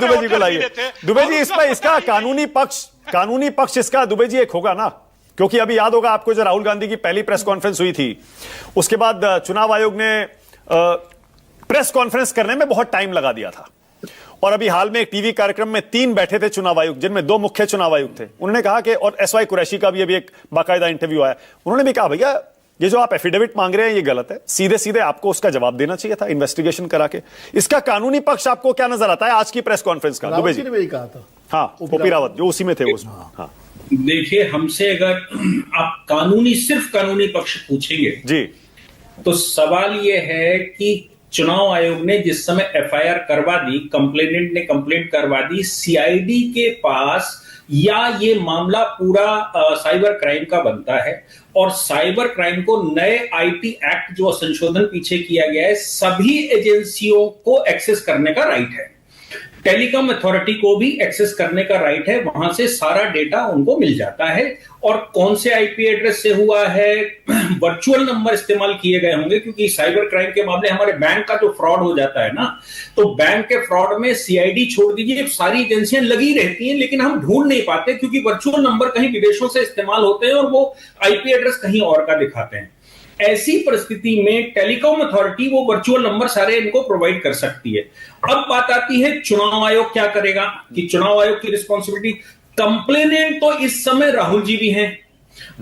दुबे जी को लाइए। दुबे जी, इसका कानूनी पक्ष इसका दुबे जी एक होगा ना, क्योंकि अभी याद होगा आपको जो राहुल गांधी की पहली प्रेस कॉन्फ्रेंस हुई थी, उसके बाद चुनाव आयोग ने प्रेस कॉन्फ्रेंस करने में बहुत टाइम लगा दिया था। और अभी हाल में एक टीवी कार्यक्रम में 3 बैठे थे चुनाव आयुक्त, जिनमें 2 मुख्य चुनाव आयुक्त थे। उन्होंने कहा कि, और एसवाई कुरैशी का भी अभी एक बाकायदा इंटरव्यू आया, उन्होंने भी कहा भैया ये जो आप एफिडेविट मांग रहे हैं ये गलत है, सीधे सीधे आपको उसका जवाब देना चाहिए था इन्वेस्टिगेशन करा के। इसका कानूनी पक्ष आपको क्या नजर आता है आज की प्रेस कॉन्फ्रेंस का? दुबे जी ने कहा था। हाँ, ओपी रावत जो उसी में थे उसमें। हाँ, देखिए, हमसे अगर आप सिर्फ कानूनी पक्ष पूछेंगे जी, तो सवाल यह है कि चुनाव आयोग ने जिस समय एफआईआर करवा दी, कंप्लेनेंट ने कंप्लेंट करवा दी, सीआईडी के पास या ये मामला पूरा साइबर क्राइम का बनता है, और साइबर क्राइम को नए आईटी एक्ट जो संशोधन पीछे किया गया है, सभी एजेंसियों को एक्सेस करने का राइट है। टेलीकॉम अथॉरिटी को भी एक्सेस करने का राइट है, वहां से सारा डेटा उनको मिल जाता है। और कौन से आईपी एड्रेस से हुआ है, वर्चुअल नंबर इस्तेमाल किए गए होंगे, क्योंकि साइबर क्राइम के मामले हमारे बैंक का जो फ्रॉड हो जाता है ना, तो बैंक के फ्रॉड में सीआईडी छोड़ दीजिए, सारी एजेंसियां लगी रहती हैं, लेकिन हम ढूंढ नहीं पाते क्योंकि वर्चुअल नंबर कहीं विदेशों से इस्तेमाल होते हैं और वो आईपी एड्रेस कहीं और का दिखाते हैं। ऐसी परिस्थिति में टेलीकॉम अथॉरिटी वो वर्चुअल नंबर सारे इनको प्रोवाइड कर सकती है। अब बात आती है चुनाव आयोग क्या करेगा, कि चुनाव आयोग की रिस्पॉन्सिबिलिटी, कंप्लेनेंट तो इस समय राहुल जी भी हैं,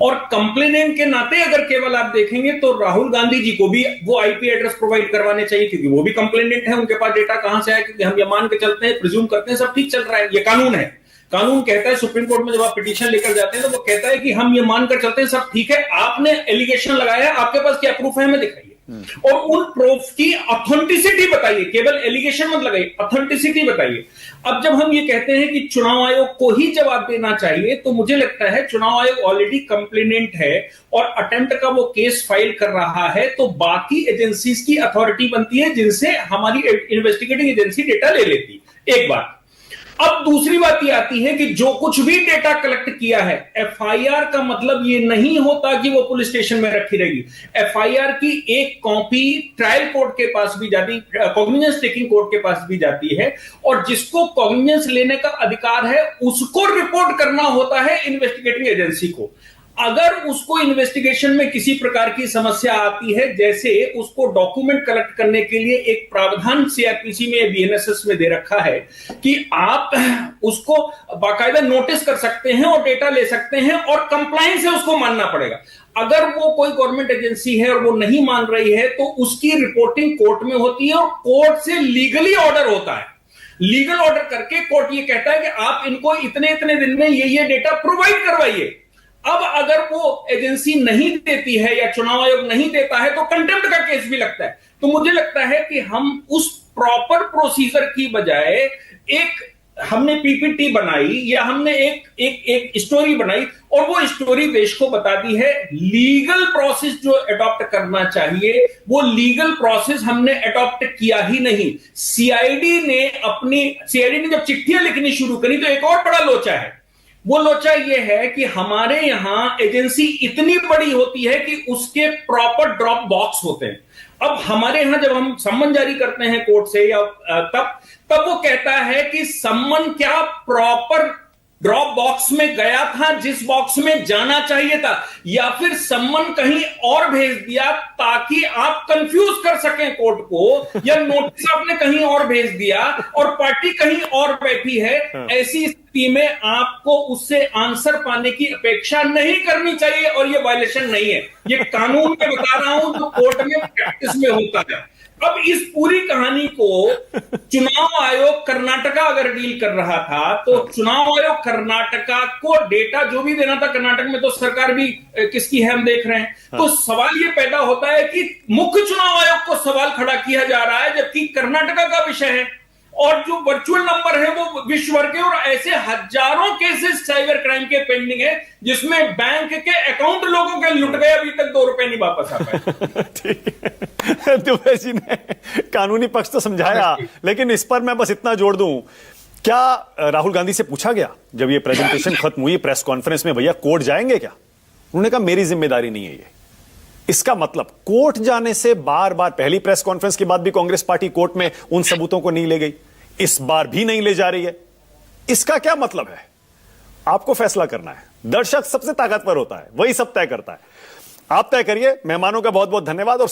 और कंप्लेनेंट के नाते अगर केवल आप देखेंगे तो राहुल गांधी जी को भी वो आईपी एड्रेस प्रोवाइड करवाने चाहिए, क्योंकि वो भी कंप्लेनेंट है, उनके पास डेटा कहां से आया, क्योंकि हम ये मान के चलते हैं, प्रिज्यूम करते हैं सब ठीक चल रहा है, ये कानून है। कानून कहता है, सुप्रीम कोर्ट में जब आप पिटीशन लेकर जाते हैं तो वो कहता है कि हम ये मानकर चलते हैं सब ठीक है, आपने एलिगेशन लगाया, आपके पास क्या प्रूफ है हमें दिखाइए, और उन प्रूफ की ऑथेंटिसिटी बताइए, केवल एलिगेशन मत लगाइए, ऑथेंटिसिटी बताइए। अब जब हम ये कहते हैं कि चुनाव आयोग को ही जवाब देना चाहिए, तो मुझे लगता है चुनाव आयोग ऑलरेडी कंप्लेनेंट है और अटेम्प्ट का वो केस फाइल कर रहा है, तो बाकी एजेंसीज की अथॉरिटी बनती है जिनसे हमारी इन्वेस्टिगेटिंग एजेंसी डेटा ले लेती, एक बात। अब दूसरी बात ये आती है कि जो कुछ भी डेटा कलेक्ट किया है, एफआईआर का मतलब ये नहीं होता कि वो पुलिस स्टेशन में रखी रहेगी। एफआईआर की एक कॉपी ट्रायल कोर्ट के पास भी जाती, कॉग्निजेंस टेकिंग कोर्ट के पास भी जाती है, और जिसको कॉग्निजेंस लेने का अधिकार है उसको रिपोर्ट करना होता है इन्वेस्टिगेटिंग एजेंसी को। अगर उसको इन्वेस्टिगेशन में किसी प्रकार की समस्या आती है, जैसे उसको डॉक्यूमेंट कलेक्ट करने के लिए एक प्रावधान सीआरपीसी में, बीएनएसएस में दे रखा है कि आप उसको बाकायदा नोटिस कर सकते हैं और डेटा ले सकते हैं, और कंप्लायंस है उसको मानना पड़ेगा। अगर वो कोई गवर्नमेंट एजेंसी है और वो नहीं मान रही है, तो उसकी रिपोर्टिंग कोर्ट में होती है और कोर्ट से लीगली ऑर्डर होता है। लीगल ऑर्डर करके कोर्ट ये कहता है कि आप इनको इतने इतने दिन में ये डेटा प्रोवाइड करवाइए। अब अगर वो एजेंसी नहीं देती है या चुनाव आयोग नहीं देता है, तो कंटेम्प्ट का केस भी लगता है। तो मुझे लगता है कि हम उस प्रॉपर प्रोसीजर की बजाय एक हमने पीपीटी बनाई या हमने एक स्टोरी बनाई, और वो स्टोरी देश को बताती है लीगल प्रोसेस जो अडॉप्ट करना चाहिए, वो लीगल प्रोसेस हमने अडॉप्ट किया ही नहीं। सीआईडी ने जब चिट्ठियां लिखनी शुरू करी तो एक और बड़ा लोचा है। वो लोचा ये है कि हमारे यहां एजेंसी इतनी बड़ी होती है कि उसके प्रॉपर ड्रॉप बॉक्स होते हैं। अब हमारे यहां जब हम सम्मन जारी करते हैं कोर्ट से या तब वो कहता है कि सम्मन क्या प्रॉपर ड्रॉप बॉक्स में गया था जिस बॉक्स में जाना चाहिए था, या फिर सम्मन कहीं और भेज दिया ताकि आप कंफ्यूज कर सकें कोर्ट को, या नोटिस आपने कहीं और भेज दिया और पार्टी कहीं और बैठी है। ऐसी स्थिति में आपको उससे आंसर पाने की अपेक्षा नहीं करनी चाहिए, और यह वायलेशन नहीं है, ये कानून में बता रहा हूं जो कोर्ट में प्रैक्टिस में होता है। अब इस पूरी कहानी को चुनाव आयोग कर्नाटका अगर डील कर रहा था, तो चुनाव आयोग कर्नाटका को डेटा जो भी देना था, कर्नाटक में तो सरकार भी किसकी है हम देख रहे हैं। तो सवाल ये पैदा होता है कि मुख्य चुनाव आयोग को सवाल खड़ा किया जा रहा है, जबकि कर्नाटका का विषय है, और जो वर्चुअल नंबर है वो विश्व भर के, और ऐसे हजारों केसेस साइबर क्राइम के पेंडिंग है जिसमें बैंक के अकाउंट लोगों के लुट गए, अभी तक 2 रुपए नहीं वापस आ पाए। ठीक है, दुबे जी ने कानूनी पक्ष तो समझाया, लेकिन इस पर मैं बस इतना जोड़ दूं, क्या राहुल गांधी से पूछा गया जब ये प्रेजेंटेशन खत्म हुई प्रेस कॉन्फ्रेंस में, भैया कोर्ट जाएंगे क्या? उन्होंने कहा मेरी जिम्मेदारी नहीं है ये। इसका मतलब कोर्ट जाने से बार बार, पहली प्रेस कॉन्फ्रेंस के बाद भी कांग्रेस पार्टी कोर्ट में उन सबूतों को नहीं ले गई, इस बार भी नहीं ले जा रही है। इसका क्या मतलब है? आपको फैसला करना है। दर्शक सबसे ताकतवर होता है, वही सब तय करता है। आप तय करिए। मेहमानों का बहुत बहुत धन्यवाद और